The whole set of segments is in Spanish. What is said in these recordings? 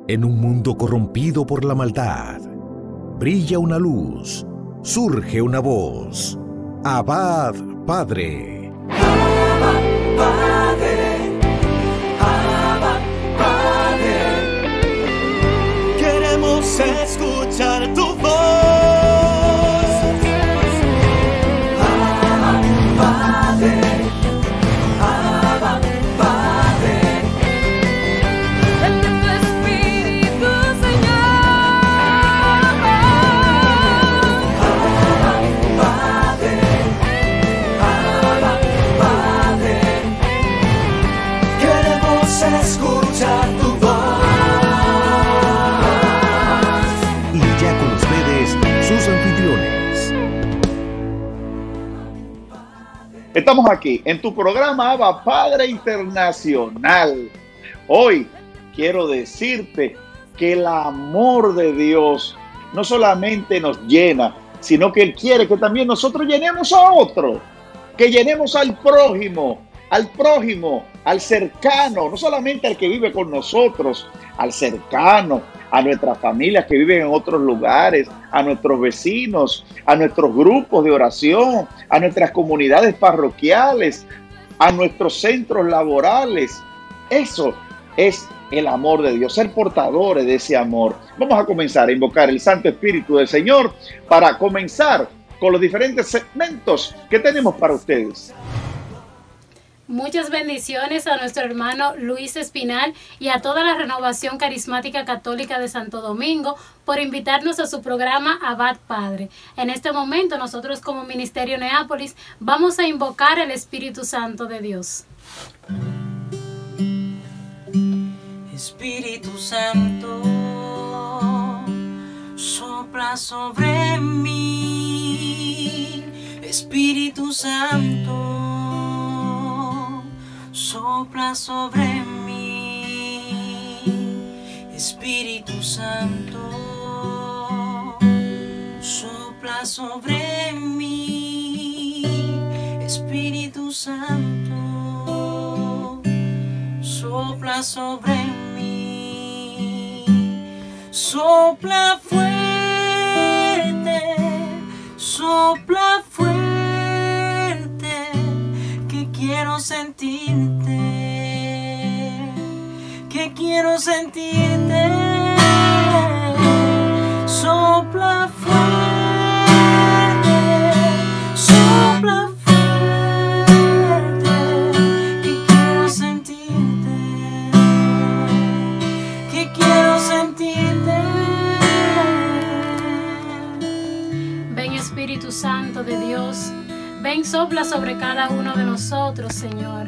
En un mundo corrompido por la maldad, brilla una luz, surge una voz. Abad, Padre. Abba, Padre. Abba, Padre. Queremos escuchar tu voz. Abba, Padre. Abba, Padre. Vete tu Espíritu, Señor. Abba, Padre. Abba, Padre. Queremos escuchar tu voz. Y ya con ustedes, sus anfitriones. Estamos aquí en tu programa Abba Padre Internacional. Hoy quiero decirte que el amor de Dios no solamente nos llena, sino que Él quiere que también nosotros llenemos a otro, que llenemos al prójimo, al cercano, no solamente al que vive con nosotros, al cercano, a nuestras familias que viven en otros lugares, a nuestros vecinos, a nuestros grupos de oración, a nuestras comunidades parroquiales, a nuestros centros laborales. Eso es el amor de Dios, ser portadores de ese amor. Vamos a comenzar a invocar el Santo Espíritu del Señor para comenzar con los diferentes segmentos que tenemos para ustedes. Muchas bendiciones a nuestro hermano Luis Espinal y a toda la Renovación Carismática Católica de Santo Domingo por invitarnos a su programa Abad Padre. En este momento nosotros como Ministerio Neápolis vamos a invocar el Espíritu Santo de Dios. Espíritu Santo, sopla sobre mí. Espíritu Santo, sopla sobre mí. Espíritu Santo, sopla sobre mí. Espíritu Santo, sopla sobre mí. Sopla fuerte, sopla fuerte, que quiero sentirte, que quiero sentirte. Sopla fuerte, sopla fuerte, que quiero sentirte, que quiero sentirte. Ven Espíritu Santo de Dios, ven sopla sobre cada uno de nosotros, Señor.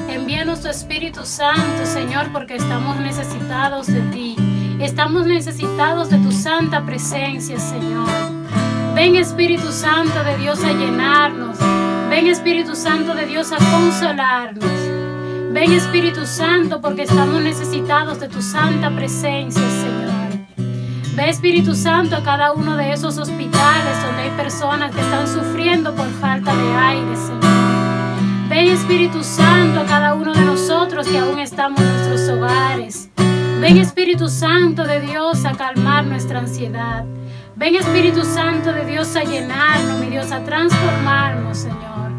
Envíanos tu Espíritu Santo, Señor, porque estamos necesitados de ti. Estamos necesitados de tu santa presencia, Señor. Ven Espíritu Santo de Dios a llenarnos. Ven Espíritu Santo de Dios a consolarnos. Ven Espíritu Santo porque estamos necesitados de tu santa presencia, Señor. Ve Espíritu Santo a cada uno de esos hospitales donde hay personas que están sufriendo por falta de aire, Señor. Ven Espíritu Santo a cada uno de nosotros que aún estamos en nuestros hogares. Ven Espíritu Santo de Dios a calmar nuestra ansiedad. Ven Espíritu Santo de Dios a llenarnos, mi Dios, a transformarnos, Señor.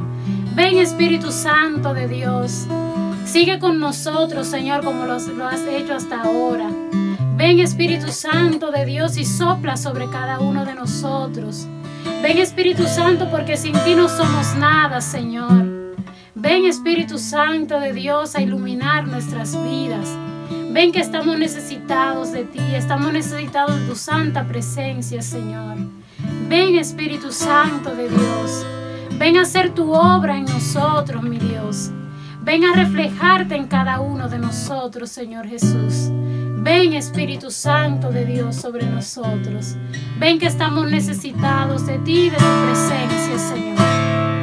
Ven Espíritu Santo de Dios. Sigue con nosotros, Señor, como lo has hecho hasta ahora. Ven Espíritu Santo de Dios y sopla sobre cada uno de nosotros. Ven Espíritu Santo porque sin ti no somos nada, Señor. Ven Espíritu Santo de Dios a iluminar nuestras vidas. Ven que estamos necesitados de ti, estamos necesitados de tu santa presencia, Señor. Ven Espíritu Santo de Dios. Ven a hacer tu obra en nosotros, mi Dios. Ven a reflejarte en cada uno de nosotros, Señor Jesús. Ven Espíritu Santo de Dios sobre nosotros. Ven que estamos necesitados de ti y de tu presencia, Señor.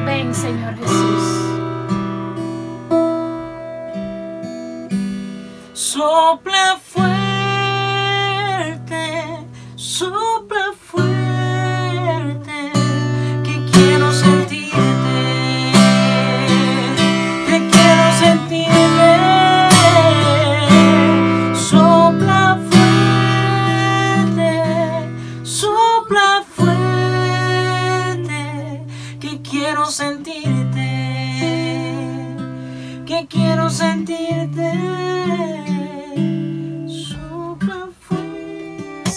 Ven, Señor Jesús. Sopla fuerte, sopla fuerte, que quiero sentirte, que quiero sentirte. Sopla fuerte.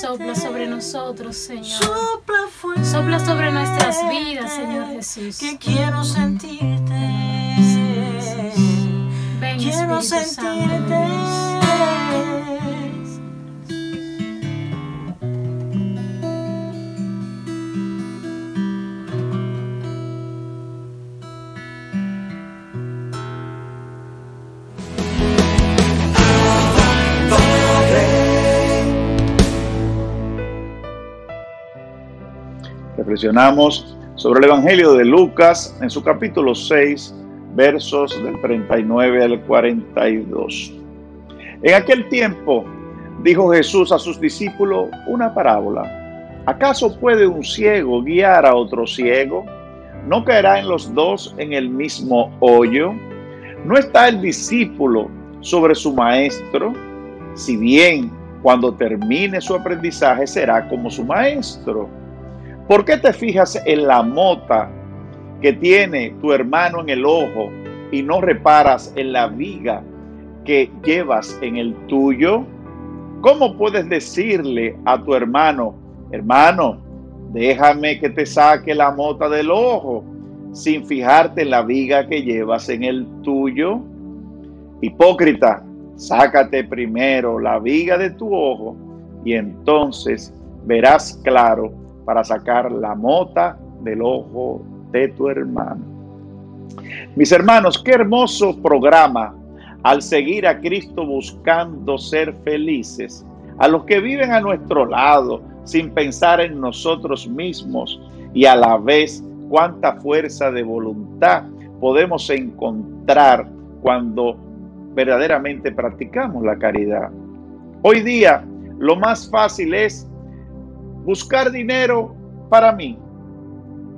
sopla sobre nosotros, Señor. Sopla fuerte. Sopla sobre nuestras vidas, Señor Jesús. Que quiero sentirte. Ven, Quiero Espíritu Santo de sentirte. Dios. Reflexionamos sobre el Evangelio de Lucas en su capítulo 6, versos del 39 al 42. En aquel tiempo dijo Jesús a sus discípulos una parábola. ¿Acaso puede un ciego guiar a otro ciego? ¿No caerán los dos en el mismo hoyo? ¿No está el discípulo sobre su maestro? Si bien cuando termine su aprendizaje será como su maestro. ¿Por qué te fijas en la mota que tiene tu hermano en el ojo y no reparas en la viga que llevas en el tuyo? ¿Cómo puedes decirle a tu hermano, hermano, déjame que te saque la mota del ojo, sin fijarte en la viga que llevas en el tuyo? Hipócrita, sácate primero la viga de tu ojo y entonces verás claro para sacar la mota del ojo de tu hermano. Mis hermanos, qué hermoso programa al seguir a Cristo buscando ser felices. A los que viven a nuestro lado sin pensar en nosotros mismos y a la vez cuánta fuerza de voluntad podemos encontrar cuando verdaderamente practicamos la caridad. Hoy día lo más fácil es buscar dinero para mí,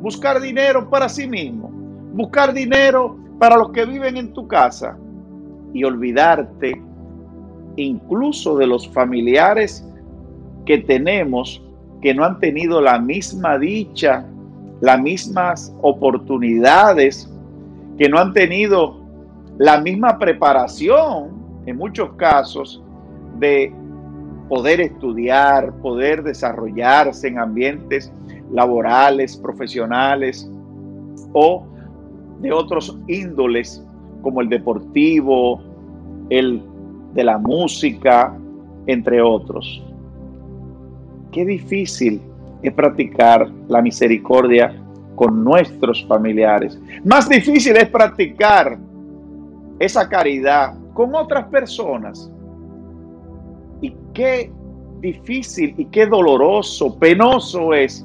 buscar dinero para sí mismo, buscar dinero para los que viven en tu casa y olvidarte incluso de los familiares que tenemos que no han tenido la misma dicha, las mismas oportunidades, que no han tenido la misma preparación en muchos casos de poder estudiar, poder desarrollarse en ambientes laborales, profesionales o de otros índoles como el deportivo, el de la música, entre otros. Qué difícil es practicar la misericordia con nuestros familiares. Más difícil es practicar esa caridad con otras personas. Y qué difícil y qué doloroso, penoso es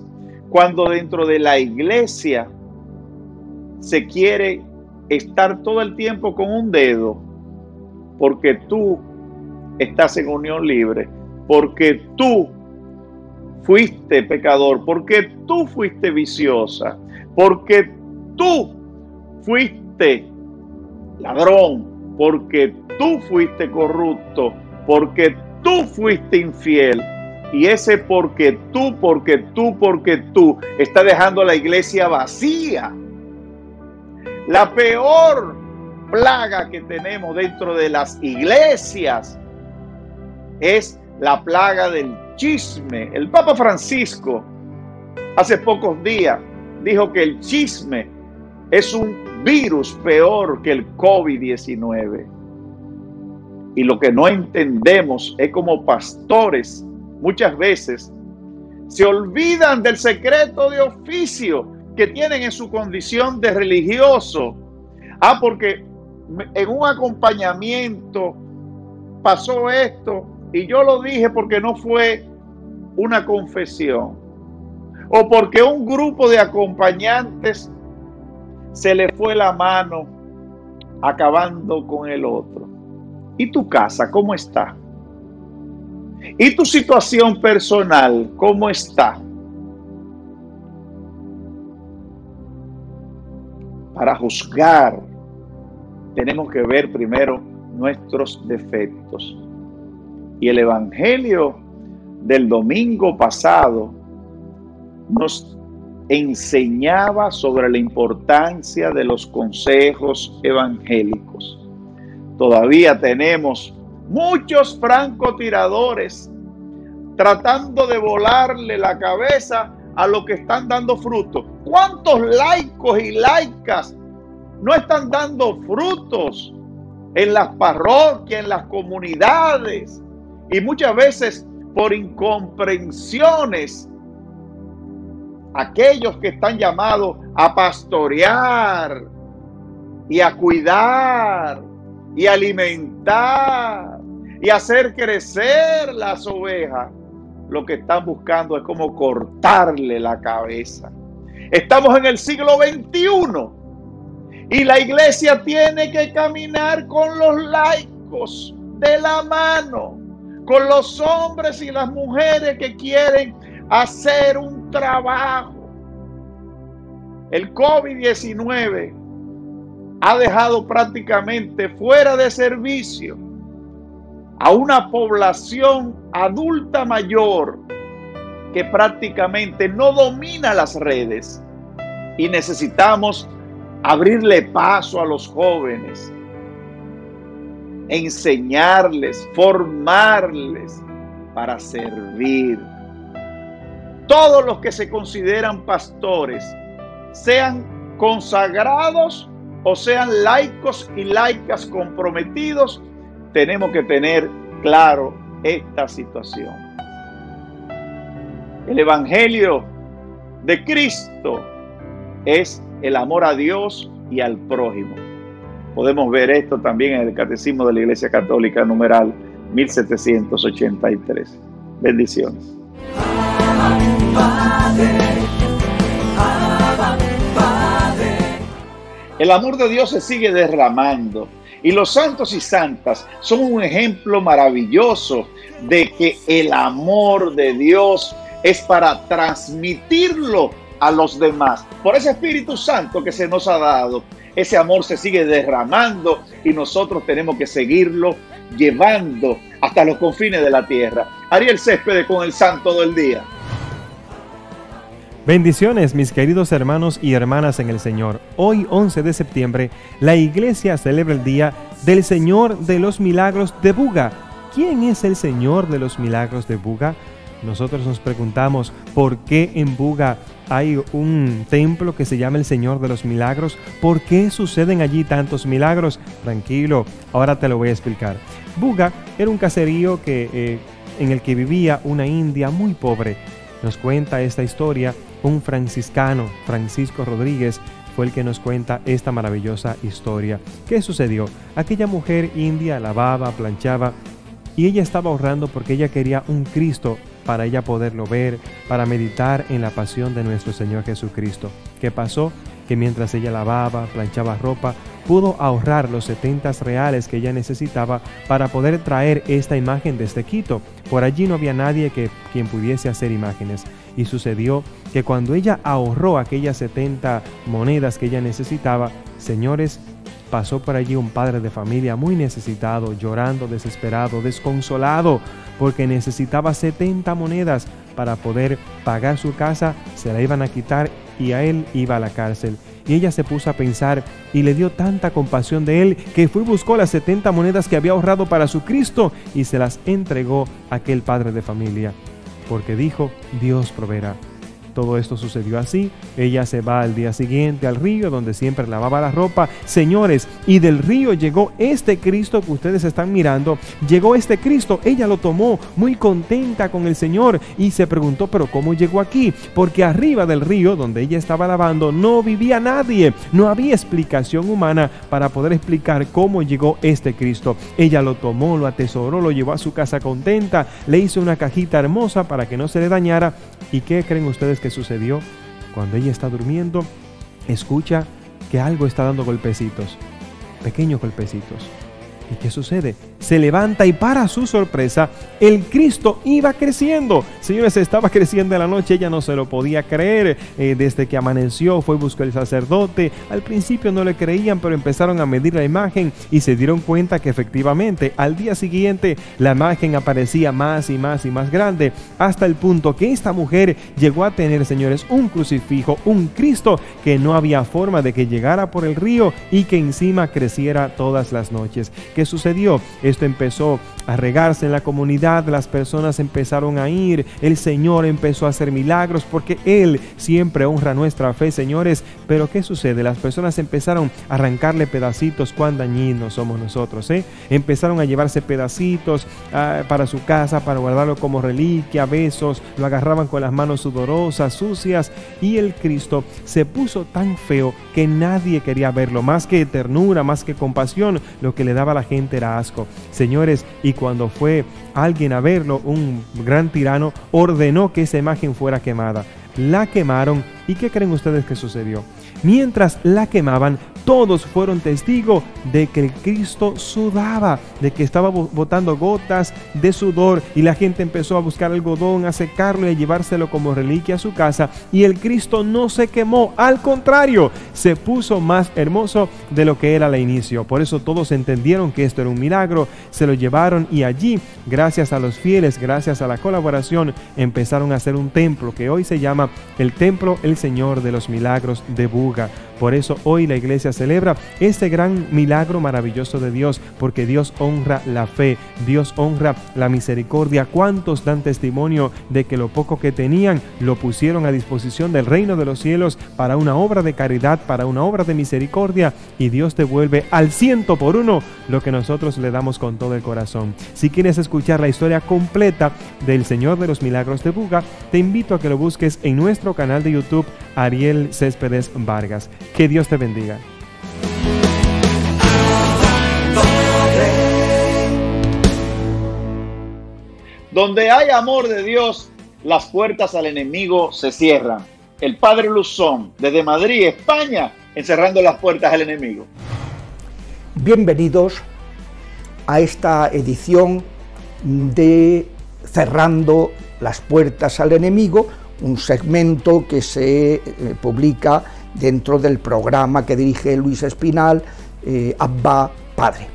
cuando dentro de la iglesia se quiere estar todo el tiempo con un dedo porque tú estás en unión libre, porque tú fuiste pecador, porque tú fuiste viciosa, porque tú fuiste ladrón, porque tú fuiste corrupto, porque tú fuiste infiel. Y ese porque tú está dejando a la iglesia vacía. La peor plaga que tenemos dentro de las iglesias es la plaga del chisme. El Papa Francisco hace pocos días dijo que el chisme es un virus peor que el COVID-19. Y lo que no entendemos es como pastores muchas veces se olvidan del secreto de oficio que tienen en su condición de religioso. Porque en un acompañamiento pasó esto y yo lo dije porque no fue una confesión. O porque un grupo de acompañantes se le fue la mano acabando con el otro. ¿Y tu casa cómo está? ¿Y tu situación personal cómo está? Para juzgar, tenemos que ver primero nuestros defectos. Y el Evangelio del domingo pasado nos enseñaba sobre la importancia de los consejos evangélicos. Todavía tenemos muchos francotiradores tratando de volarle la cabeza a los que están dando frutos. ¿Cuántos laicos y laicas no están dando frutos en las parroquias, en las comunidades? Y muchas veces por incomprensiones, aquellos que están llamados a pastorear y a cuidar y alimentar y hacer crecer las ovejas, lo que están buscando es como cortarle la cabeza. Estamos en el siglo XXI y la iglesia tiene que caminar con los laicos de la mano, con los hombres y las mujeres que quieren hacer un trabajo. El COVID-19 ha dejado prácticamente fuera de servicio a una población adulta mayor que prácticamente no domina las redes, y necesitamos abrirle paso a los jóvenes, enseñarles, formarles para servir. Todos los que se consideran pastores, sean consagrados o sean laicos y laicas comprometidos, tenemos que tener claro esta situación. El Evangelio de Cristo es el amor a Dios y al prójimo. Podemos ver esto también en el Catecismo de la Iglesia Católica, numeral 1783. Bendiciones. El amor de Dios se sigue derramando y los santos y santas son un ejemplo maravilloso de que el amor de Dios es para transmitirlo a los demás. Por ese Espíritu Santo que se nos ha dado, ese amor se sigue derramando y nosotros tenemos que seguirlo llevando hasta los confines de la tierra. Ariel Céspedes con el Santo del Día. Bendiciones, mis queridos hermanos y hermanas en el Señor. Hoy, 11 de septiembre, la Iglesia celebra el Día del Señor de los Milagros de Buga. ¿Quién es el Señor de los Milagros de Buga? Nosotros nos preguntamos por qué en Buga hay un templo que se llama el Señor de los Milagros. ¿Por qué suceden allí tantos milagros? Tranquilo, ahora te lo voy a explicar. Buga era un caserío en el que vivía una india muy pobre. Nos cuenta esta historia un franciscano, Francisco Rodríguez, fue el que nos cuenta esta maravillosa historia. ¿Qué sucedió? Aquella mujer india lavaba, planchaba y ella estaba ahorrando porque ella quería un Cristo para ella poderlo ver, para meditar en la pasión de nuestro Señor Jesucristo. ¿Qué pasó? Que mientras ella lavaba, planchaba ropa, pudo ahorrar los 70 reales que ella necesitaba para poder traer esta imagen desde Quito. Por allí no había nadie quien pudiese hacer imágenes. Y sucedió que cuando ella ahorró aquellas 70 monedas que ella necesitaba, señores, pasó por allí un padre de familia muy necesitado, llorando, desesperado, desconsolado, porque necesitaba 70 monedas para poder pagar su casa, se la iban a quitar y a él iba a la cárcel. Y ella se puso a pensar y le dio tanta compasión de él que fue y buscó las 70 monedas que había ahorrado para su Cristo y se las entregó a aquel padre de familia, porque dijo, Dios proveerá. Todo esto sucedió así. Ella se va al día siguiente al río donde siempre lavaba la ropa. Señores, y del río llegó este Cristo que ustedes están mirando. Llegó este Cristo, ella lo tomó muy contenta con el Señor y se preguntó, pero ¿cómo llegó aquí? Porque arriba del río donde ella estaba lavando no vivía nadie. No había explicación humana para poder explicar cómo llegó este Cristo. Ella lo tomó, lo atesoró, lo llevó a su casa contenta, le hizo una cajita hermosa para que no se le dañara. ¿Y qué creen ustedes que sucedió? Cuando ella está durmiendo, escucha que algo está dando golpecitos, pequeños golpecitos. ¿Y qué sucede? Se levanta y para su sorpresa, el Cristo iba creciendo. Señores, estaba creciendo en la noche, ella no se lo podía creer. Desde que amaneció, fue y buscó el sacerdote. Al principio no le creían, pero empezaron a medir la imagen y se dieron cuenta que efectivamente, al día siguiente, la imagen aparecía más y más y más grande, hasta el punto que esta mujer llegó a tener, señores, un crucifijo, un Cristo que no había forma de que llegara por el río y que encima creciera todas las noches. ¿Qué sucedió? Esto empezó a regarse en la comunidad, las personas empezaron a ir, el Señor empezó a hacer milagros porque Él siempre honra nuestra fe, señores. Pero ¿qué sucede? Las personas empezaron a arrancarle pedacitos. Cuán dañinos somos nosotros, ¿eh? Empezaron a llevarse pedacitos para su casa, para guardarlo como reliquia, besos, lo agarraban con las manos sudorosas, sucias, y el Cristo se puso tan feo que nadie quería verlo. Más que ternura, más que compasión, lo que le daba a la gente era asco, señores. Y cuando fue alguien a verlo, un gran tirano ordenó que esa imagen fuera quemada. La quemaron, ¿y qué creen ustedes que sucedió? Mientras la quemaban, todos fueron testigos de que el Cristo sudaba, de que estaba botando gotas de sudor, y la gente empezó a buscar algodón, a secarlo y a llevárselo como reliquia a su casa, y el Cristo no se quemó, al contrario, se puso más hermoso de lo que era al inicio. Por eso todos entendieron que esto era un milagro, se lo llevaron, y allí, gracias a los fieles, gracias a la colaboración, empezaron a hacer un templo que hoy se llama el Templo El Señor de los Milagros de Buga. Por eso hoy la iglesia celebra este gran milagro maravilloso de Dios, porque Dios honra la fe, Dios honra la misericordia. ¿Cuántos dan testimonio de que lo poco que tenían lo pusieron a disposición del reino de los cielos para una obra de caridad, para una obra de misericordia, y Dios devuelve al 100 por 1 lo que nosotros le damos con todo el corazón? Si quieres escuchar la historia completa del Señor de los Milagros de Buga, te invito a que lo busques en nuestro canal de YouTube, Ariel Céspedes Vargas. Que Dios te bendiga. Donde hay amor de Dios, las puertas al enemigo se cierran. El Padre Luzón, desde Madrid, España, encerrando las puertas al enemigo. Bienvenidos a esta edición de Cerrando las puertas al enemigo, un segmento que se publica dentro del programa que dirige Luis Espinal, Abba Padre.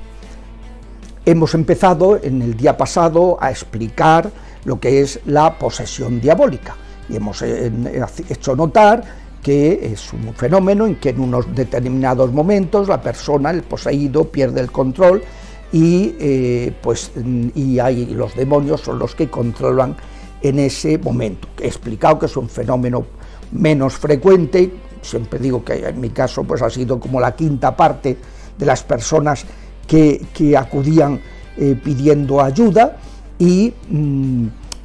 Hemos empezado en el día pasado a explicar lo que es la posesión diabólica, y hemos hecho notar que es un fenómeno en que en unos determinados momentos la persona, el poseído, pierde el control y los demonios son los que controlan en ese momento. He explicado que es un fenómeno menos frecuente. Siempre digo que en mi caso pues ha sido como la quinta parte de las personas que acudían pidiendo ayuda, y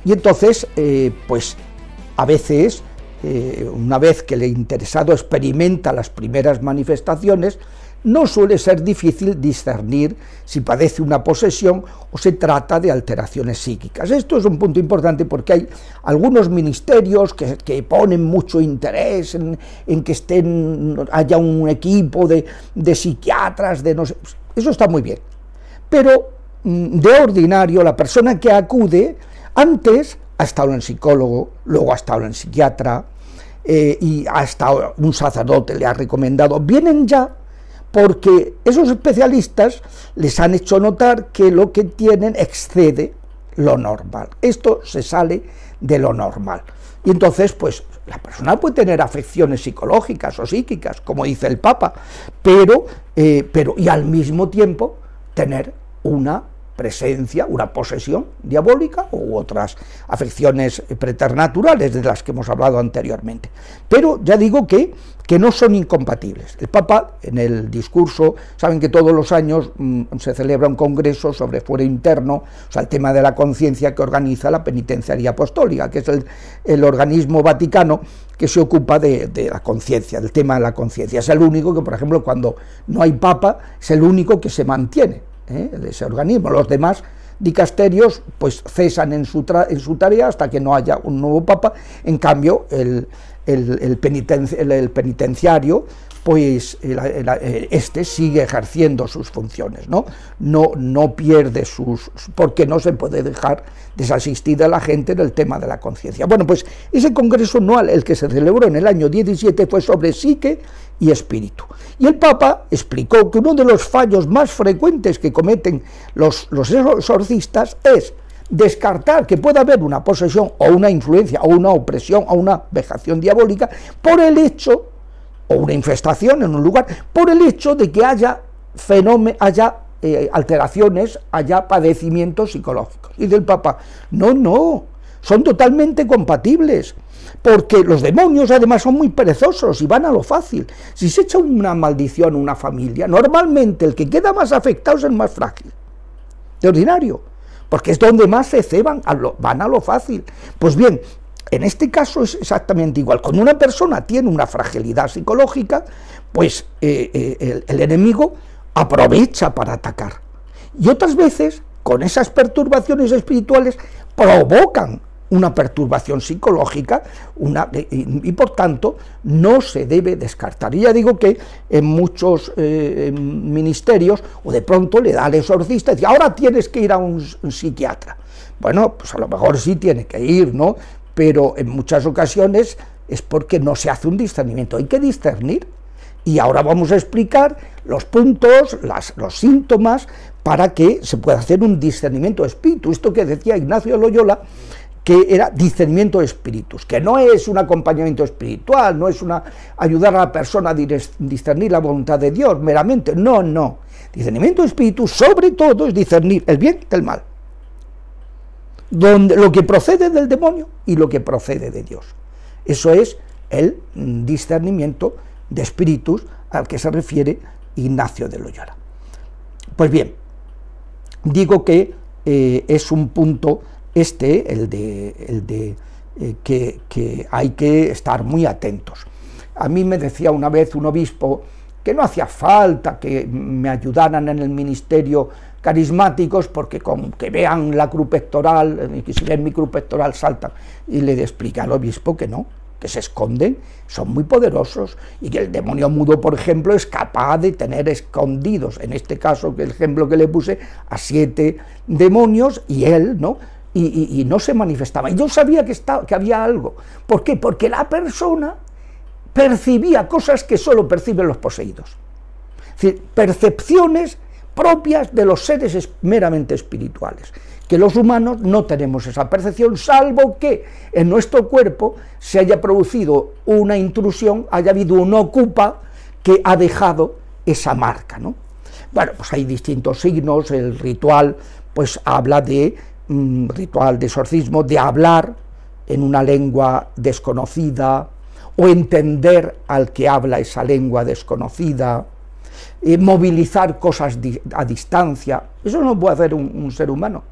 entonces pues a veces una vez que el interesado experimenta las primeras manifestaciones, no suele ser difícil discernir si padece una posesión o se trata de alteraciones psíquicas. Esto es un punto importante porque hay algunos ministerios que ponen mucho interés en que haya un equipo de psiquiatras, de no sé, eso está muy bien, pero de ordinario la persona que acude antes ha estado en psicólogo, luego ha estado en psiquiatra, y ha estado un sacerdote le ha recomendado, vienen ya porque esos especialistas les han hecho notar que lo que tienen excede lo normal. Esto se sale de lo normal. Y entonces, pues, la persona puede tener afecciones psicológicas o psíquicas, como dice el Papa, pero y al mismo tiempo tener una presencia, una posesión diabólica u otras afecciones preternaturales de las que hemos hablado anteriormente. Pero ya digo que no son incompatibles. El Papa, en el discurso, saben que todos los años se celebra un congreso sobre fuero interno, o sea, el tema de la conciencia, que organiza la Penitenciaría Apostólica, que es el organismo vaticano que se ocupa de la conciencia, del tema de la conciencia. Es el único que, por ejemplo, cuando no hay Papa, es el único que se mantiene, ese organismo. Los demás dicasterios pues cesan en su tarea hasta que no haya un nuevo Papa. En cambio el penitenciario pues este sigue ejerciendo sus funciones, no pierde porque no se puede dejar desasistida a la gente en el tema de la conciencia. Bueno, pues ese congreso anual, el que se celebró en el año 17, fue sobre psique y espíritu. Y el Papa explicó que uno de los fallos más frecuentes que cometen los exorcistas es descartar que pueda haber una posesión o una influencia o una opresión o una vejación diabólica por el hecho, o una infestación en un lugar, por el hecho de que haya alteraciones, haya padecimientos psicológicos. Y dice el Papa, no, son totalmente compatibles, porque los demonios además son muy perezosos y van a lo fácil. Si se echa una maldición a una familia, normalmente el que queda más afectado es el más frágil, de ordinario, porque es donde más se ceban, van a lo fácil. Pues bien, en este caso es exactamente igual. Cuando una persona tiene una fragilidad psicológica, pues el enemigo aprovecha para atacar. Y otras veces, con esas perturbaciones espirituales, provocan una perturbación psicológica, y por tanto no se debe descartar. Y ya digo que en muchos ministerios, o de pronto le da al exorcista y dice, ahora tienes que ir a un psiquiatra. Bueno, pues a lo mejor sí tiene que ir, ¿no? Pero en muchas ocasiones es porque no se hace un discernimiento. Hay que discernir. Y ahora vamos a explicar los puntos, los síntomas, para que se pueda hacer un discernimiento de espíritu. Esto que decía Ignacio de Loyola, que era discernimiento de espíritus, que no es un acompañamiento espiritual, no es ayudar a la persona a discernir la voluntad de Dios meramente, no. Discernimiento de espíritus, sobre todo, es discernir el bien del mal, lo que procede del demonio y lo que procede de Dios. Eso es el discernimiento de espíritus al que se refiere Ignacio de Loyola. Pues bien, digo que es un punto el de que hay que estar muy atentos. A mí me decía una vez un obispo que no hacía falta que me ayudaran en el ministerio carismáticos, porque con que vean la cruz pectoral, que si ven mi cruz pectoral saltan, y le explica al obispo que no, que se esconden, son muy poderosos, y que el demonio mudo, por ejemplo, es capaz de tener escondidos, en este caso, que el ejemplo que le puse, a 7 demonios, y él, ¿no?, y no se manifestaba. Y yo sabía que había algo. ¿Por qué? Porque la persona percibía cosas que solo perciben los poseídos. Es decir, percepciones propias de los seres meramente espirituales, que los humanos no tenemos esa percepción, salvo que en nuestro cuerpo se haya producido una intrusión, haya habido un ocupa que ha dejado esa marca, ¿no? Bueno, pues hay distintos signos. El ritual pues habla de ritual de exorcismo, de hablar en una lengua desconocida o entender al que habla esa lengua desconocida, movilizar cosas a distancia. Eso no puede hacer un ser humano.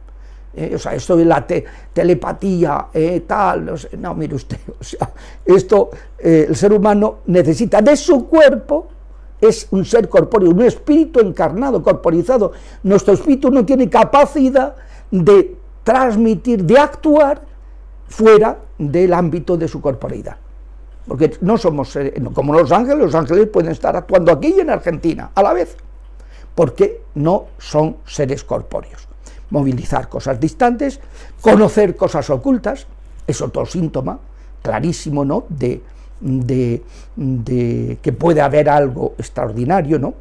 O sea, esto de la telepatía, tal, no, mire usted, o sea, esto el ser humano necesita de su cuerpo, es un ser corpóreo, un espíritu encarnado, corporizado. Nuestro espíritu no tiene capacidad de transmitir, de actuar fuera del ámbito de su corporeidad, porque no somos como los ángeles pueden estar actuando aquí y en Argentina a la vez, porque no son seres corpóreos. Movilizar cosas distantes, conocer cosas ocultas, es otro síntoma clarísimo, ¿no?, de que puede haber algo extraordinario, ¿no?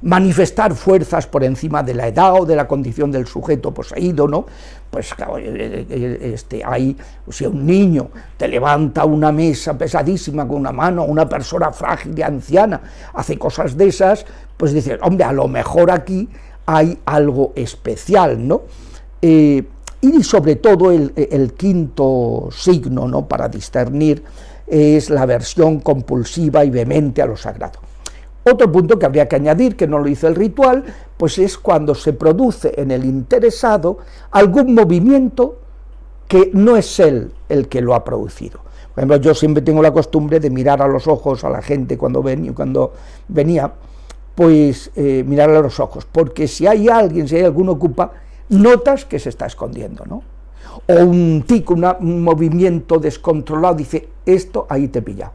Manifestar fuerzas por encima de la edad o de la condición del sujeto poseído, ¿no? Pues claro, si un niño te levanta una mesa pesadísima con una mano, una persona frágil y anciana hace cosas de esas, pues dices, hombre, a lo mejor aquí hay algo especial, ¿no? Y sobre todo el quinto signo, ¿no?, para discernir es la aversión compulsiva y vehemente a lo sagrado. Otro punto que habría que añadir, que no lo hizo el ritual, pues es cuando se produce en el interesado algún movimiento que no es él el que lo ha producido. Por ejemplo, yo siempre tengo la costumbre de mirar a los ojos a la gente cuando venía, pues mirar a los ojos, porque si hay algún ocupa, notas que se está escondiendo, ¿no? O un tico, un movimiento descontrolado, dice, esto ahí te he pillado,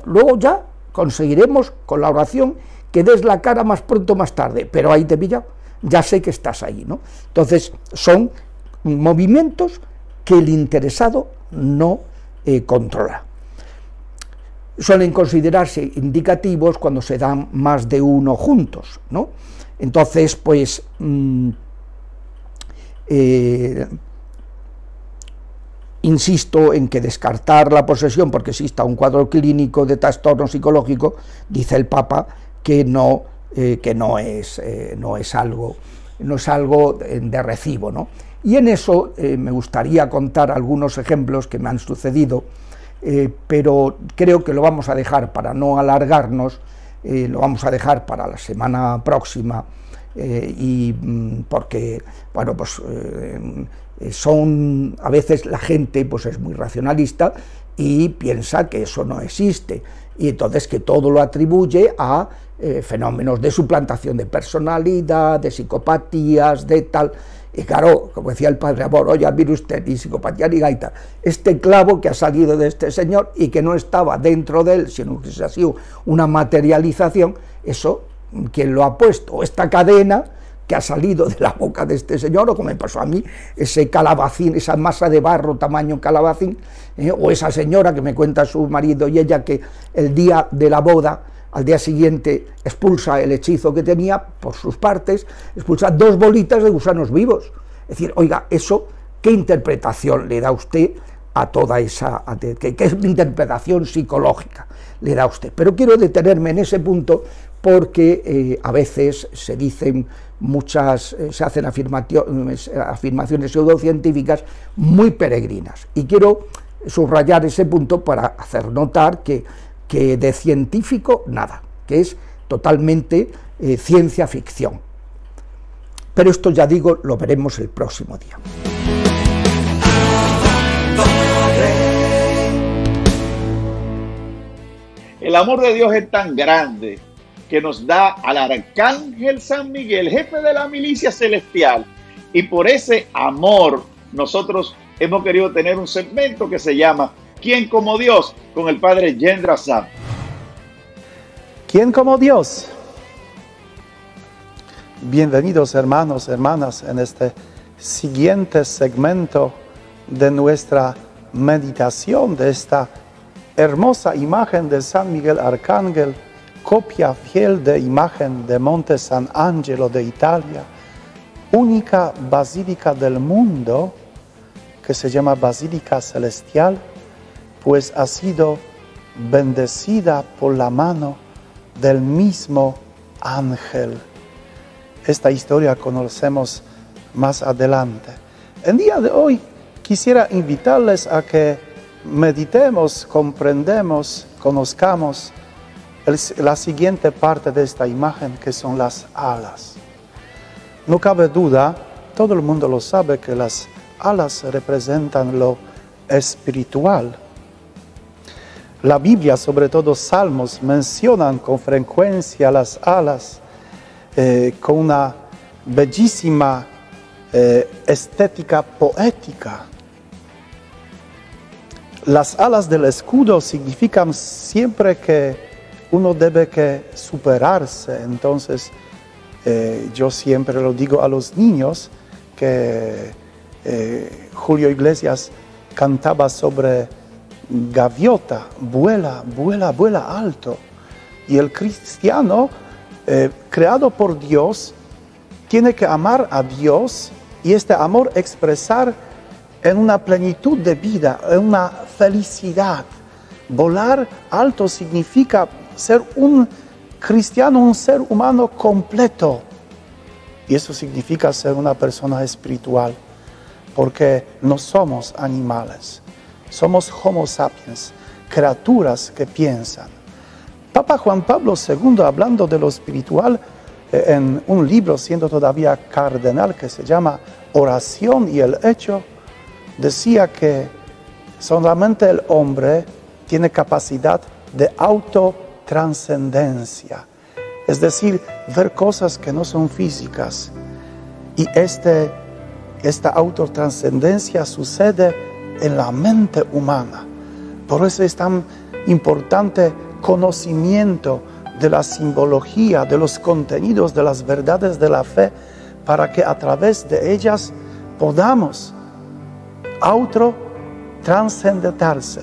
luego ya conseguiremos con la oración que des la cara más pronto o más tarde, pero ahí te he pillado, ya sé que estás ahí, ¿no? Entonces son movimientos que el interesado no controla. Suelen considerarse indicativos cuando se dan más de uno juntos, ¿no? Entonces, pues insisto en que descartar la posesión porque exista un cuadro clínico de trastorno psicológico, dice el Papa, que no que no es algo de recibo, ¿no? Y en eso me gustaría contar algunos ejemplos que me han sucedido, pero creo que lo vamos a dejar para no alargarnos, lo vamos a dejar para la semana próxima, porque, bueno, pues a veces la gente pues es muy racionalista y piensa que eso no existe, y entonces que todo lo atribuye a fenómenos de suplantación de personalidad, de psicopatías, de tal. Y claro, como decía el padre Amor, oye, mire usted, ni psicopatía ni gaita, este clavo que ha salido de este señor y que no estaba dentro de él, sino que se ha sido una materialización, eso, ¿quién lo ha puesto? Esta cadena que ha salido de la boca de este señor, o como me pasó a mí, ese calabacín, esa masa de barro tamaño calabacín, o esa señora que me cuenta su marido y ella que el día de la boda, al día siguiente expulsa el hechizo que tenía por sus partes, expulsa 2 bolitas de gusanos vivos. Es decir, oiga, eso, ¿qué interpretación le da usted a toda esa, qué interpretación psicológica le da usted? Pero quiero detenerme en ese punto porque a veces se dicen se hacen afirmaciones pseudocientíficas muy peregrinas, y quiero subrayar ese punto para hacer notar que de científico nada, que es totalmente ciencia ficción. Pero esto, ya digo, lo veremos el próximo día. El amor de Dios es tan grande que nos da al arcángel San Miguel, jefe de la milicia celestial, y por ese amor nosotros hemos querido tener un segmento que se llama ¿Quién como Dios? Con el padre Yendra Sam. ¿Quién como Dios? Bienvenidos hermanos, hermanas, en este siguiente segmento de nuestra meditación de esta hermosa imagen de San Miguel Arcángel, copia fiel de imagen de Monte San Angelo de Italia, única basílica del mundo que se llama Basílica Celestial, pues ha sido bendecida por la mano del mismo ángel. Esta historia conocemos más adelante. El día de hoy quisiera invitarles a que meditemos, comprendemos, conozcamos la siguiente parte de esta imagen, que son las alas. No cabe duda, todo el mundo lo sabe, que las alas representan lo espiritual. La Biblia, sobre todo Salmos, mencionan con frecuencia las alas con una bellísima estética poética. Las alas del escudo significan siempre que uno debe que superarse. Entonces, yo siempre lo digo a los niños, que Julio Iglesias cantaba sobre gaviota, vuela, vuela, vuela alto. Y el cristiano, creado por Dios, tiene que amar a Dios y este amor expresar en una plenitud de vida, en una felicidad. Volar alto significa ser un cristiano, un ser humano completo. Y eso significa ser una persona espiritual, porque no somos animales. Somos Homo sapiens, criaturas que piensan. Papa Juan Pablo II, hablando de lo espiritual, en un libro, siendo todavía cardenal, que se llama Oración y el Hecho, decía que solamente el hombre tiene capacidad de autotranscendencia, es decir, ver cosas que no son físicas. Y esta autotranscendencia sucede en la mente humana. Por eso es tan importante conocimiento de la simbología, de los contenidos, de las verdades de la fe, para que a través de ellas podamos autotranscendentarse,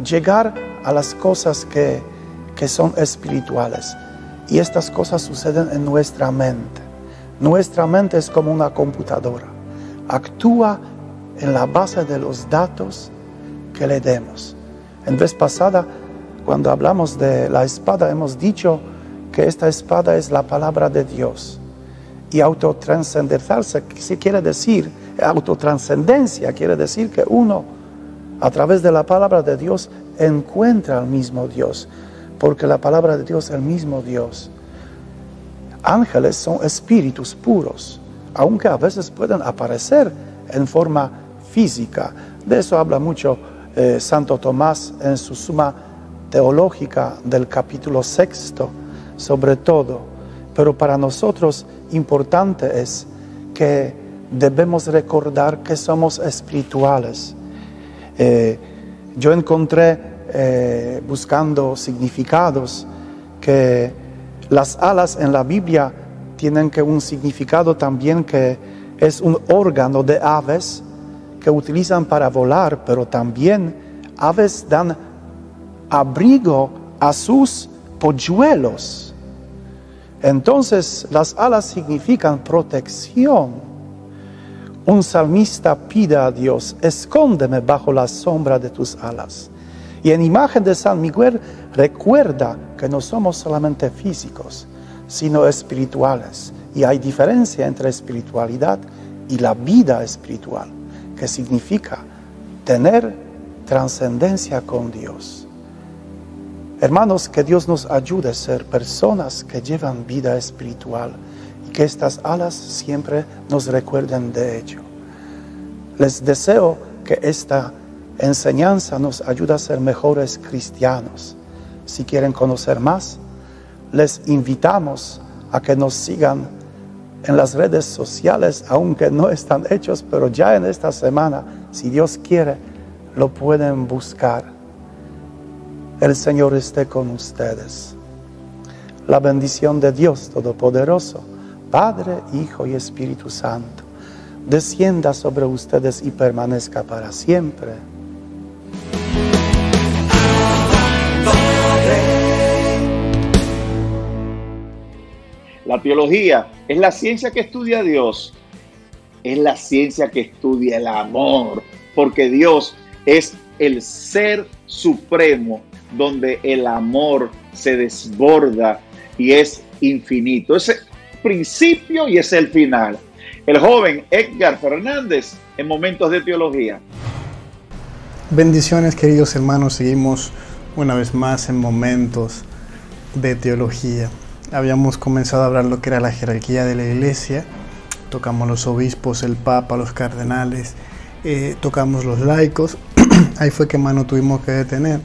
llegar a las cosas que son espirituales. Y estas cosas suceden en nuestra mente. Nuestra mente es como una computadora. Actúa en la base de los datos que le demos. En vez pasada, cuando hablamos de la espada, hemos dicho que esta espada es la palabra de Dios. Y autotranscendentarse, ¿qué quiere decir? Autotranscendencia quiere decir que uno, a través de la palabra de Dios, encuentra al mismo Dios, porque la palabra de Dios es el mismo Dios. Ángeles son espíritus puros, aunque a veces pueden aparecer en forma física. De eso habla mucho Santo Tomás en su Suma Teológica del capítulo 6, sobre todo. Pero para nosotros importante es que debemos recordar que somos espirituales. Yo encontré, buscando significados, que las alas en la Biblia tienen un significado también, que es un órgano de aves que utilizan para volar, pero también aves dan abrigo a sus polluelos. Entonces las alas significan protección. Un salmista pide a Dios: escóndeme bajo la sombra de tus alas. Y en imagen de San Miguel recuerda que no somos solamente físicos, sino espirituales. Y hay diferencia entre espiritualidad y la vida espiritual, que significa tener trascendencia con Dios. Hermanos, que Dios nos ayude a ser personas que llevan vida espiritual y que estas alas siempre nos recuerden de ello. Les deseo que esta enseñanza nos ayude a ser mejores cristianos. Si quieren conocer más, les invitamos a que nos sigan en las redes sociales, aunque no están hechos, pero ya en esta semana, si Dios quiere, lo pueden buscar. El Señor esté con ustedes. La bendición de Dios Todopoderoso, Padre, Hijo y Espíritu Santo, descienda sobre ustedes y permanezca para siempre. La teología es la ciencia que estudia a Dios, es la ciencia que estudia el amor, porque Dios es el ser supremo, donde el amor se desborda y es infinito. Es el principio y es el final. El joven Edgar Fernández en Momentos de Teología. Bendiciones, queridos hermanos. Seguimos una vez más en Momentos de Teología. Habíamos comenzado a hablar lo que era la jerarquía de la iglesia. Tocamos los obispos, el papa, los cardenales, tocamos los laicos. Ahí fue que más nos tuvimos que detener.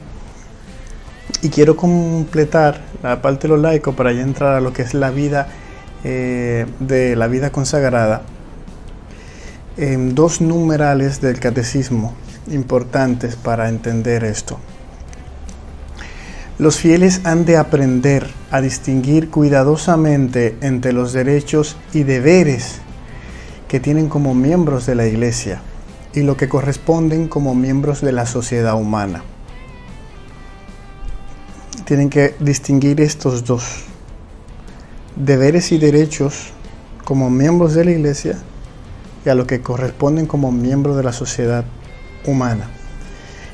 Y quiero completar la parte de los laicos para ya entrar a lo que es la vida de la vida consagrada. Dos numerales del catecismo importantes para entender esto. Los fieles han de aprender a distinguir cuidadosamente entre los derechos y deberes que tienen como miembros de la iglesia y lo que corresponden como miembros de la sociedad humana. Tienen que distinguir estos dos, deberes y derechos como miembros de la iglesia y a lo que corresponden como miembros de la sociedad humana.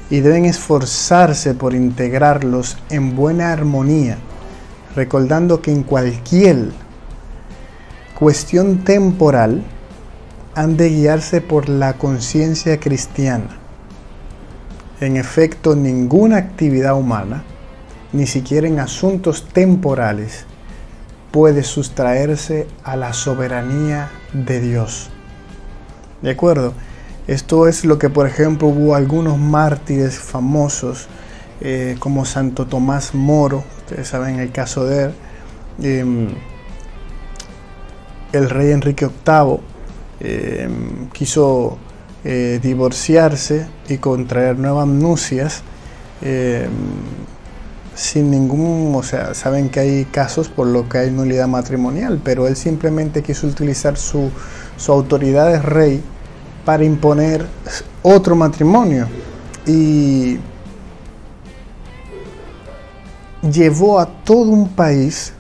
Y deben esforzarse por integrarlos en buena armonía, recordando que en cualquier cuestión temporal han de guiarse por la conciencia cristiana. En efecto, ninguna actividad humana, ni siquiera en asuntos temporales, puede sustraerse a la soberanía de Dios. ¿De acuerdo? Esto es lo que, por ejemplo, hubo algunos mártires famosos, como Santo Tomás Moro, ustedes saben el caso de él. El rey Enrique VIII quiso divorciarse y contraer nuevas nupcias sin ningún, o sea, saben que hay casos por lo que hay nulidad matrimonial, pero él simplemente quiso utilizar su autoridad de rey para imponer otro matrimonio y llevó a todo un país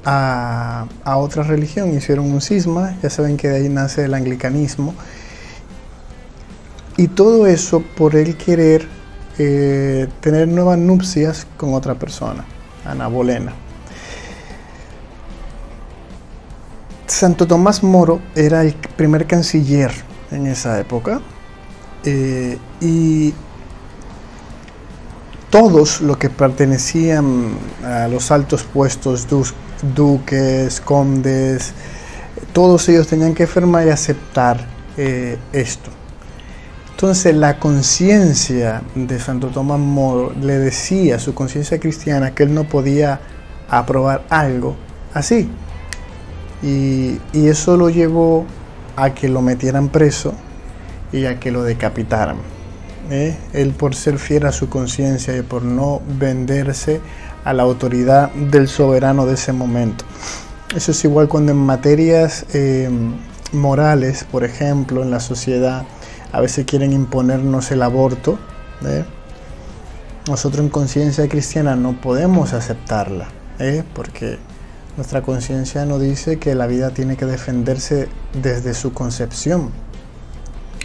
a otra religión. Hicieron un cisma, ya saben que de ahí nace el anglicanismo, y todo eso por él querer tener nuevas nupcias con otra persona, Ana Bolena. Santo Tomás Moro era el primer canciller en esa época, y todos los que pertenecían a los altos puestos, duques, condes, todos ellos tenían que firmar y aceptar esto. Entonces la conciencia de Santo Tomás Moro le decía a su conciencia cristiana que él no podía aprobar algo así, y eso lo llevó a que lo metieran preso y a que lo decapitaran. Él, por ser fiel a su conciencia y por no venderse a la autoridad del soberano de ese momento. Eso es igual cuando en materias morales, por ejemplo, en la sociedad, a veces quieren imponernos el aborto. Nosotros en conciencia cristiana no podemos aceptarla, porque nuestra conciencia nos dice que la vida tiene que defenderse desde su concepción.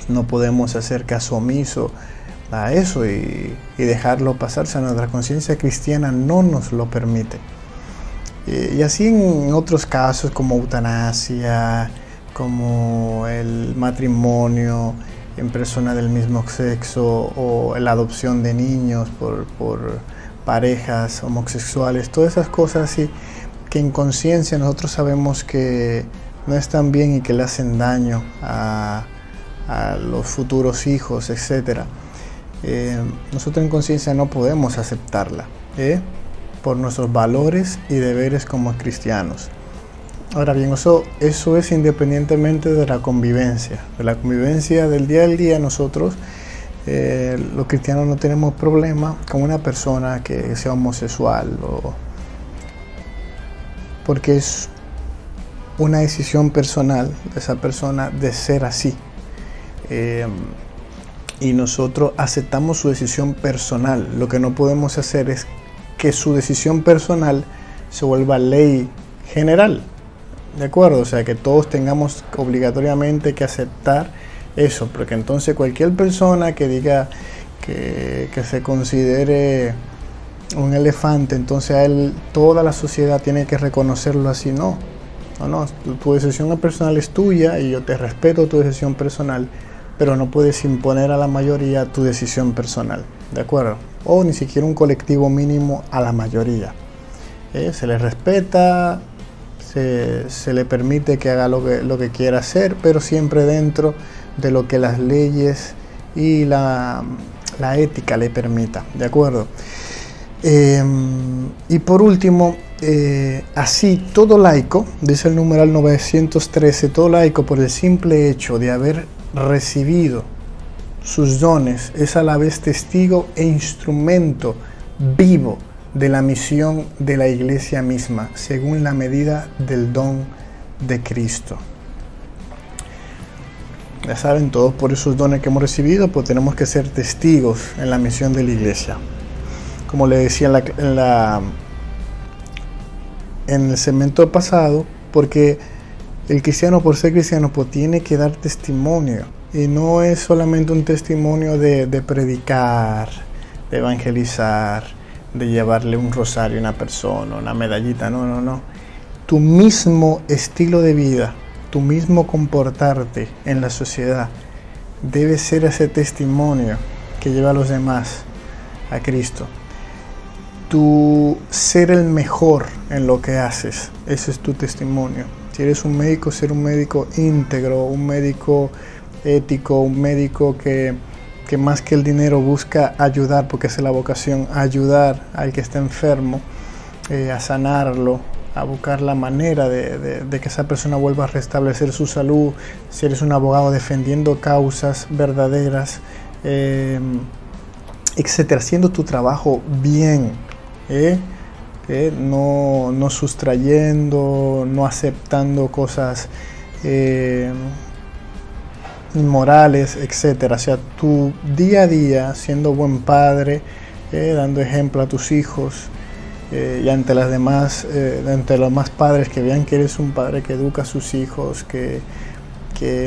No podemos hacer caso omiso a eso y dejarlo pasarse. Nuestra conciencia cristiana no nos lo permite. Y así en otros casos como eutanasia, como el matrimonio en personas del mismo sexo, o la adopción de niños por parejas homosexuales, todas esas cosas así que en conciencia nosotros sabemos que no están bien y que le hacen daño a los futuros hijos, etc. Nosotros en conciencia no podemos aceptarla, por nuestros valores y deberes como cristianos. Ahora bien, eso es independientemente de la convivencia del día al día. Nosotros, los cristianos, no tenemos problema con una persona que sea homosexual, porque es una decisión personal de esa persona de ser así. Y nosotros aceptamos su decisión personal. Lo que no podemos hacer es que su decisión personal se vuelva ley general, ¿de acuerdo? O sea, que todos tengamos obligatoriamente que aceptar eso, porque entonces cualquier persona que diga que se considere un elefante, entonces a él toda la sociedad tiene que reconocerlo así. No, tu decisión personal es tuya y yo te respeto tu decisión personal, pero no puedes imponer a la mayoría tu decisión personal, ¿de acuerdo? O ni siquiera un colectivo mínimo a la mayoría. Se le respeta, se le permite que haga lo que quiera hacer, pero siempre dentro de lo que las leyes y la ética le permita, ¿de acuerdo? Y por último, así todo laico, dice el numeral 913, todo laico, por el simple hecho de haber recibido sus dones, es a la vez testigo e instrumento vivo de la misión de la Iglesia misma, según la medida del don de Cristo. Ya saben, todos por esos dones que hemos recibido, pues tenemos que ser testigos en la misión de la Iglesia. Como le decía en el segmento pasado, porque el cristiano, por ser cristiano, pues tiene que dar testimonio. Y no es solamente un testimonio de predicar, de evangelizar, de llevarle un rosario a una persona, una medallita. No. Tu mismo estilo de vida, tu mismo comportarte en la sociedad debe ser ese testimonio que lleva a los demás a Cristo. Tu ser el mejor en lo que haces, ese es tu testimonio. Si eres un médico, ser un médico íntegro, un médico ético, un médico que más que el dinero busca ayudar, porque esa es la vocación, ayudar al que está enfermo, a sanarlo, a buscar la manera de que esa persona vuelva a restablecer su salud. Si eres un abogado defendiendo causas verdaderas, etcétera, haciendo tu trabajo bien, no sustrayendo, no aceptando cosas inmorales, etcétera. O sea, tu día a día siendo buen padre, dando ejemplo a tus hijos, y ante los demás padres, que vean que eres un padre que educa a sus hijos, que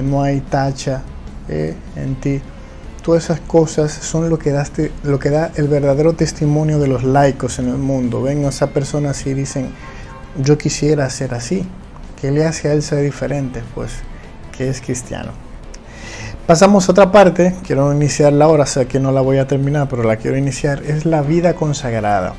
no hay tacha en ti. Todas esas cosas son lo que da el verdadero testimonio de los laicos en el mundo. Ven a esa persona así y dicen: yo quisiera ser así, ¿Qué le hace a él ser diferente? Pues que es cristiano. Pasamos a otra parte, quiero iniciarla ahora, sé que no la voy a terminar, pero la quiero iniciar, es la vida consagrada.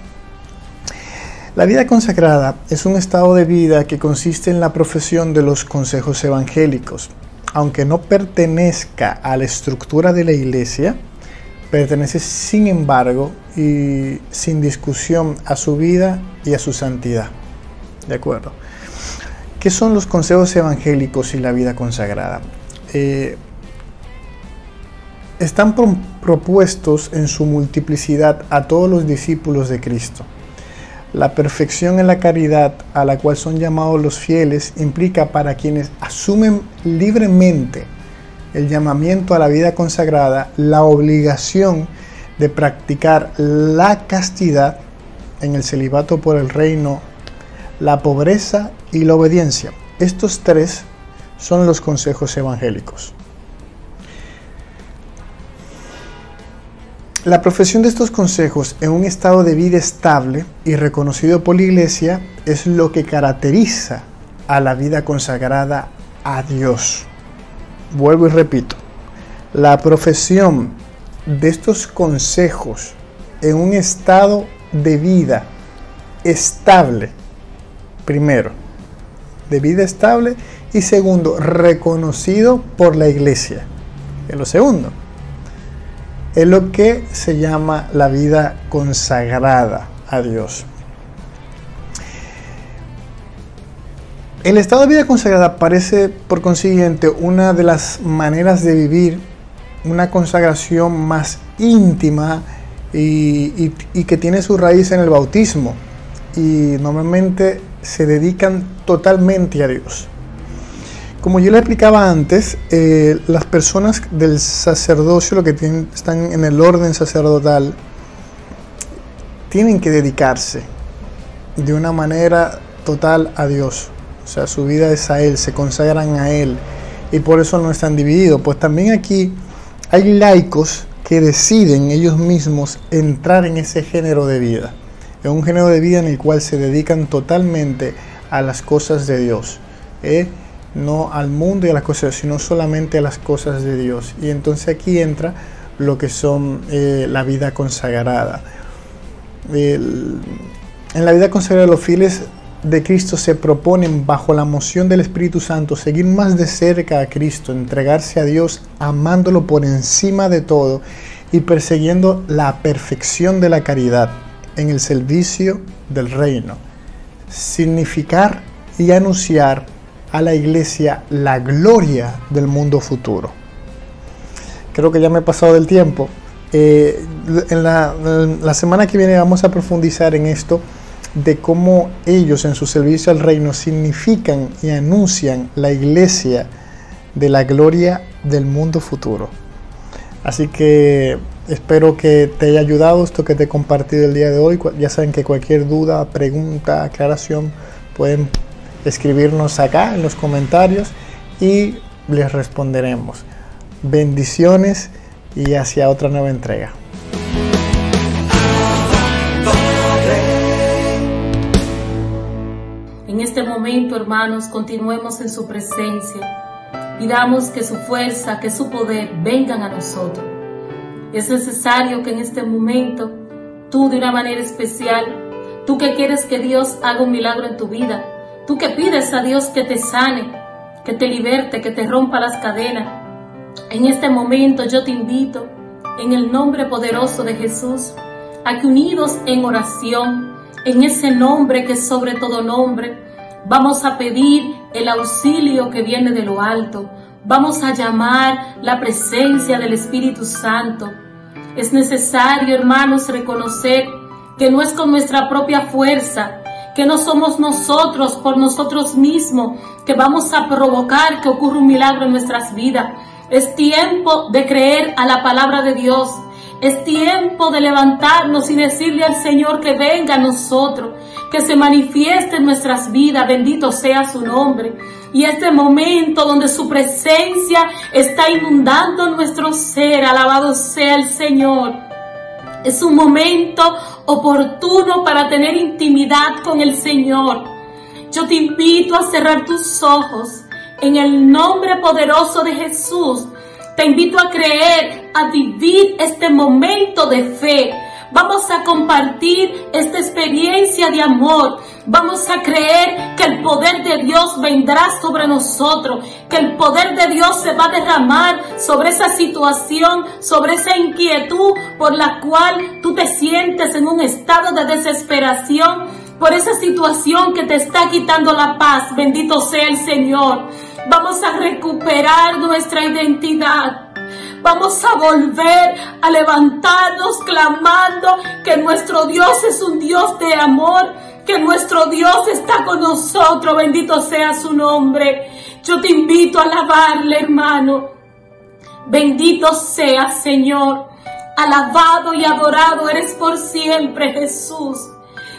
La vida consagrada es un estado de vida que consiste en la profesión de los consejos evangélicos. Aunque no pertenezca a la estructura de la iglesia, pertenece sin embargo y sin discusión a su vida y a su santidad. ¿De acuerdo? ¿Qué son los consejos evangélicos y la vida consagrada? Están propuestos en su multiplicidad a todos los discípulos de Cristo. La perfección en la caridad a la cual son llamados los fieles implica para quienes asumen libremente el llamamiento a la vida consagrada la obligación de practicar la castidad en el celibato por el reino, la pobreza y la obediencia. Estos tres son los consejos evangélicos. La profesión de estos consejos en un estado de vida estable y reconocido por la Iglesia es lo que caracteriza a la vida consagrada a Dios. Vuelvo y repito, la profesión de estos consejos en un estado de vida estable, primero, de vida estable, y segundo, reconocido por la Iglesia. Es lo segundo. Es lo que se llama la vida consagrada a Dios. El estado de vida consagrada parece, por consiguiente, una de las maneras de vivir una consagración más íntima y que tiene su raíz en el bautismo. Y normalmente se dedican totalmente a Dios. Como yo le explicaba antes, las personas del sacerdocio, lo que están en el orden sacerdotal, tienen que dedicarse de una manera total a Dios. O sea, su vida es a Él, se consagran a Él, y por eso no están divididos. Pues también aquí hay laicos que deciden ellos mismos entrar en ese género de vida. Es un género de vida en el cual se dedican totalmente a las cosas de Dios. No al mundo y a las cosas, sino solamente a las cosas de Dios. Y entonces aquí entra lo que son la vida consagrada. En la vida consagrada, los fieles de Cristo se proponen, bajo la moción del Espíritu Santo, seguir más de cerca a Cristo, entregarse a Dios, amándolo por encima de todo y persiguiendo la perfección de la caridad en el servicio del reino. Significar y anunciar a la iglesia la gloria del mundo futuro. Creo que ya me he pasado del tiempo. En la semana que viene vamos a profundizar en esto de cómo ellos en su servicio al reino significan y anuncian la iglesia de la gloria del mundo futuro. Así que espero que te haya ayudado esto que te he compartido el día de hoy. Ya saben que cualquier duda, pregunta, aclaración pueden escribirnos acá en los comentarios y les responderemos. Bendiciones y hacia otra nueva entrega. En este momento, hermanos, continuemos en su presencia. Pidamos que su fuerza, que su poder vengan a nosotros. Es necesario que en este momento, tú de una manera especial, tú que quieres que Dios haga un milagro en tu vida, tú que pides a Dios que te sane, que te liberte, que te rompa las cadenas. En este momento yo te invito, en el nombre poderoso de Jesús, a que unidos en oración, en ese nombre que es sobre todo nombre, vamos a pedir el auxilio que viene de lo alto. Vamos a llamar la presencia del Espíritu Santo. Es necesario, hermanos, reconocer que no es con nuestra propia fuerza, que no somos nosotros por nosotros mismos que vamos a provocar que ocurra un milagro en nuestras vidas. Es tiempo de creer a la palabra de Dios. Es tiempo de levantarnos y decirle al Señor que venga a nosotros, que se manifieste en nuestras vidas. Bendito sea su nombre. Y este momento donde su presencia está inundando nuestro ser, alabado sea el Señor. Es un momento oportuno para tener intimidad con el Señor. Yo te invito a cerrar tus ojos. En el nombre poderoso de Jesús, te invito a creer, a vivir este momento de fe. Vamos a compartir esta experiencia de amor. Vamos a creer que el poder de Dios vendrá sobre nosotros, que el poder de Dios se va a derramar sobre esa situación, sobre esa inquietud por la cual tú te sientes en un estado de desesperación, por esa situación que te está quitando la paz. Bendito sea el Señor. Vamos a recuperar nuestra identidad. Vamos a volver a levantarnos clamando que nuestro Dios es un Dios de amor, que nuestro Dios está con nosotros. Bendito sea su nombre. Yo te invito a alabarle, hermano. Bendito sea, Señor. Alabado y adorado eres por siempre, Jesús.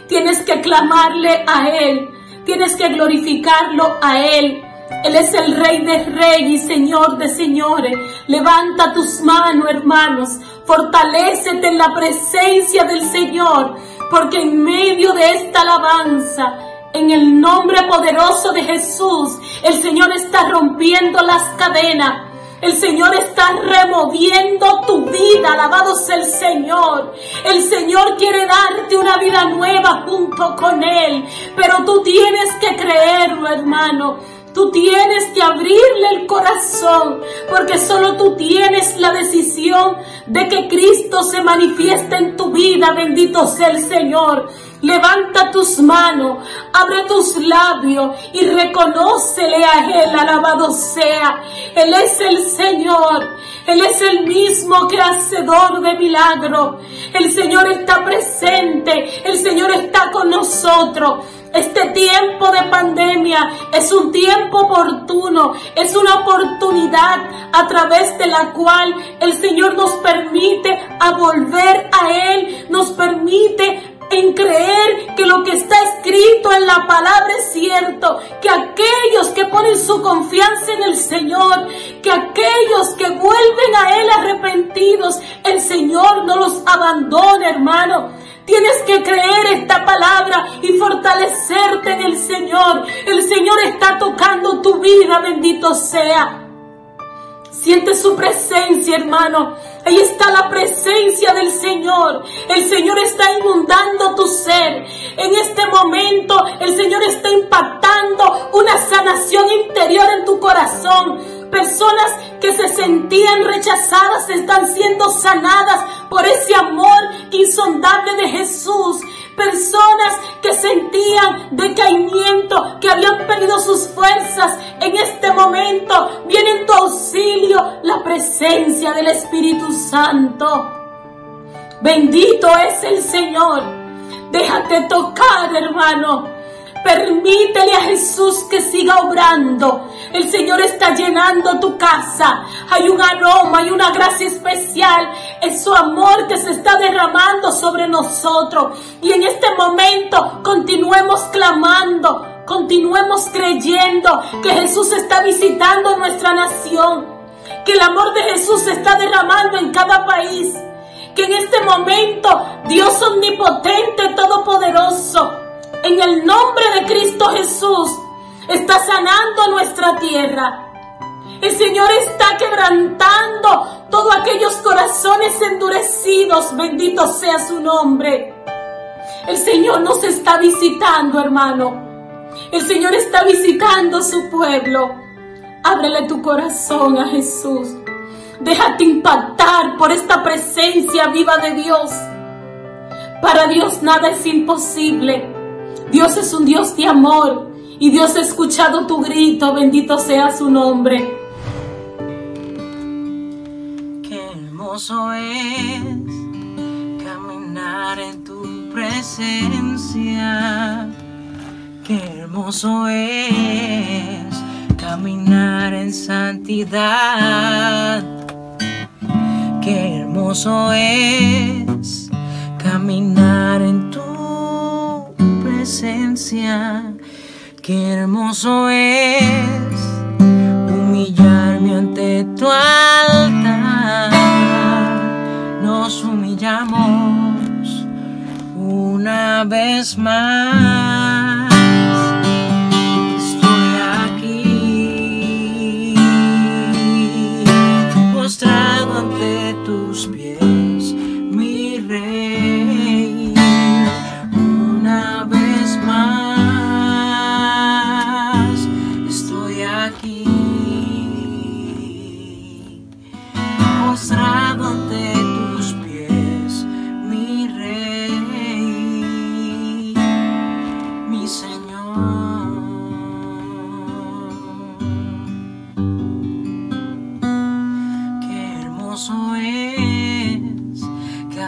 Tienes que clamarle a Él. Tienes que glorificarlo a Él. Él es el Rey de Reyes y Señor de Señores. Levanta tus manos, hermanos. Fortalécete en la presencia del Señor, porque en medio de esta alabanza, en el nombre poderoso de Jesús, el Señor está rompiendo las cadenas. El Señor está removiendo tu vida. Alabado sea el Señor. El Señor quiere darte una vida nueva junto con Él, pero tú tienes que creerlo, hermano. Tú tienes que abrirle el corazón, porque solo tú tienes la decisión de que Cristo se manifieste en tu vida. Bendito sea el Señor. Levanta tus manos, abre tus labios y reconócele a Él. Alabado sea. Él es el Señor. Él es el mismo que hacedor de milagros. El Señor está presente. El Señor está con nosotros. Este tiempo de pandemia es un tiempo oportuno, es una oportunidad a través de la cual el Señor nos permite a volver a Él, nos permite en creer que lo que está escrito en la palabra es cierto, que aquellos que ponen su confianza en el Señor, que aquellos que vuelven a Él arrepentidos, el Señor no los abandona, hermano. Tienes que creer esta palabra y fortalecerte en el Señor. El Señor está tocando tu vida, bendito sea. Siente su presencia, hermano. Ahí está la presencia del Señor. El Señor está inundando tu ser. En este momento, el Señor está impactando una sanación interior en tu corazón. Personas que se sentían rechazadas están siendo sanadas por ese amor insondable de Jesús. Personas que sentían decaimiento, que habían perdido sus fuerzas, en este momento viene en tu auxilio la presencia del Espíritu Santo. Bendito es el Señor. Déjate tocar, hermano. Permítele a Jesús que siga obrando. El Señor está llenando tu casa. Hay un aroma, hay una gracia especial. Es su amor que se está derramando sobre nosotros. Y en este momento continuemos clamando, continuemos creyendo que Jesús está visitando nuestra nación, que el amor de Jesús se está derramando en cada país, que en este momento Dios omnipotente, todopoderoso, en el nombre de Cristo Jesús, está sanando nuestra tierra. El Señor está quebrantando todos aquellos corazones endurecidos. Bendito sea su nombre. El Señor nos está visitando, hermano. El Señor está visitando su pueblo. Ábrele tu corazón a Jesús. Déjate impactar por esta presencia viva de Dios. Para Dios nada es imposible. Dios es un Dios de amor y Dios ha escuchado tu grito. Bendito sea su nombre. Qué hermoso es caminar en tu presencia. Qué hermoso es caminar en santidad. Qué hermoso es caminar en tu presencia. Qué hermoso es humillarme ante tu altar. Nos humillamos una vez más.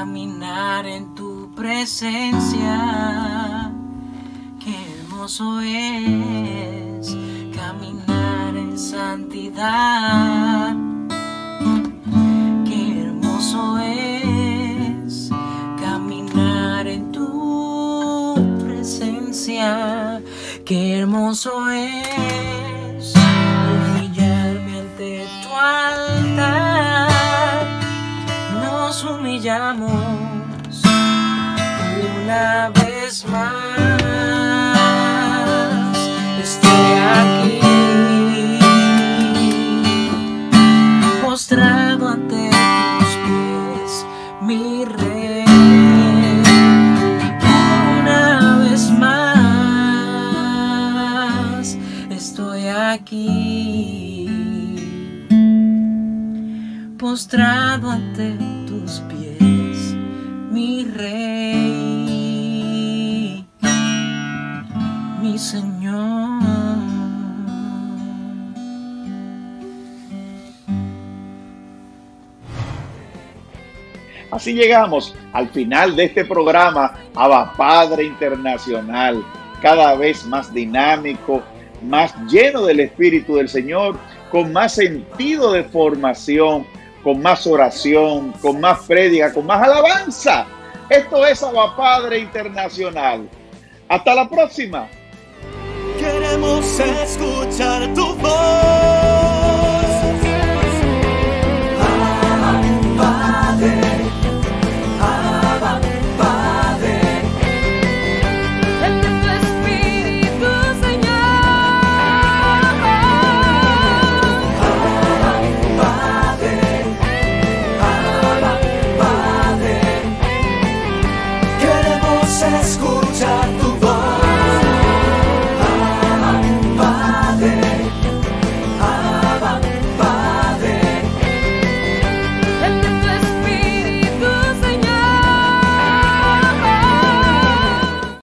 caminar en tu presencia. Qué hermoso es caminar en santidad. Qué hermoso es caminar en tu presencia. Qué hermoso es humillarme ante tu altar. Nos humillamos una vez más. Estoy aquí postrado ante tus pies, mi rey. Una vez más estoy aquí postrado ante tus pies, mi rey, mi Señor. Así llegamos al final de este programa Abba Padre Internacional, cada vez más dinámico, más lleno del Espíritu del Señor, con más sentido de formación, con más oración, con más prédica, con más alabanza. Esto es Abba Padre Internacional. Hasta la próxima. Queremos escuchar tu voz.